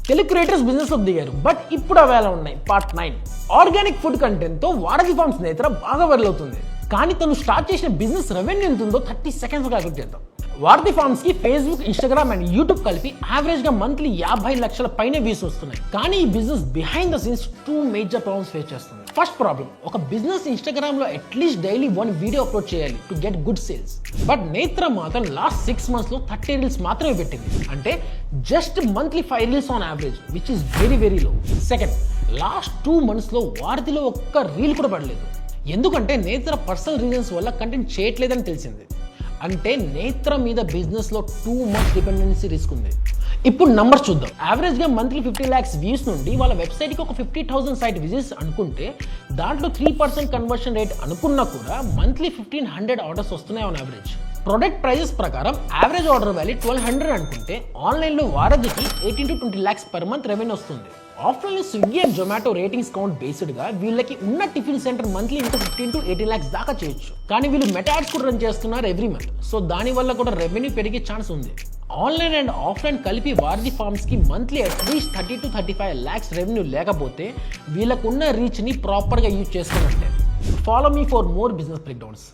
Telugu creators business లో దిగారు, but ఇప్పుడు అవేలా ఉన్నాయి. పార్ట్ 9 ఆర్గానిక్ ఫుడ్ కంటెంట్ తో వారధి ఫార్మ్స్ నేత్ర బాగా వైరల్ అవుతుంది. కానీ తను స్టార్ట్ చేసిన బిజినెస్ రెవెన్యూ ఎంత ఉందో 30 సెకండ్స్ క్యాల్కులేట్ చేద్దాం. వారధి ఫార్మ్స్ కి ఫేస్బుక్, ఇన్స్టాగ్రామ్ అండ్ యూట్యూబ్ కలిపి యావరేజ్ గా మంత్లీ 50 లక్షల పైన వ్యూస్ వస్తున్నాయి. కానీ ఈ business behind the scenes 2 major problems face చేస్తుంది. ఫస్ట్ ప్రాబ్లం, ఒక బిజినెస్ ఇన్స్టాగ్రామ్ లో అట్లీస్ట్ డైలీ 1 వీడియో అప్లోడ్ చేయాలి to get good sales. But నేత్ర మాత్రం లాస్ట్ 6 months లో 30 రీల్స్ మాత్రమే పెట్టింది. అంటే just monthly 5 reels on average, which is very low. Second, last 2 months లో వారధిలో ఒక్క రీల్ కూడా పడలేదు. ఎందుకంటే నేత్ర పర్సనల్ రీజన్స్ వల్ల కంటెంట్ చేయట్లేదని తెలిసింది. అంటే నేత్ర మీద బిజినెస్ లో టూ మచ్ డిపెండెన్సీ రిస్క్ ఉంది. ఇప్పుడు నంబర్స్ చూద్దాం. యావరేజ్ గా మంత్లీ 50 lakhs వ్యూస్ నుండి వాళ్ళ వెబ్సైట్ కి ఒక 50,000 సైట్ విజిట్స్ అనుకుంటే దాంట్లో 3% కన్వర్షన్ రేట్ అనుకున్నా కూడా మంత్లీ 1,500 ఆర్డర్స్ వస్తున్నాయి ఆన్ యావరేజ్. ప్రొడక్ట్ ప్రైజెస్ ప్రకారం యావరేజ్ ఆర్డర్ వాల్యూ 1,200 అనుకుంటే ఆన్లైన్ లో వారధికి 18 to 20 lakhs per month revenue వస్తుంది. ఆఫ్లైన్ లో Swiggy and Zomato ratings count based గా వీళ్ళకి ఉన్న టిఫిన్ సెంటర్ మంత్లీ ఇంకా 15 to 18 lakhs దాకా చేయొచ్చు. కానీ వీళ్ళు మెటా యాడ్స్ కూడా రన్ చేస్తున్నారు ఎవ్రీ మంత్. సో దాని వల్ల కూడా రెవెన్యూ పెరిగే ఛాన్స్ ఉంది. ఆన్లైన్ అండ్ ఆఫ్లైన్ కలిపి వారధి ఫార్మ్స్ కి మంత్లీ అట్లీస్ట్ 30 to 35 lakhs రెవెన్యూ లేకపోతే వీళ్ళకున్న రీచ్ ని ప్రాపర్ గా యూజ్ చేసుకున్నట్టే. Follow me for more business break downs.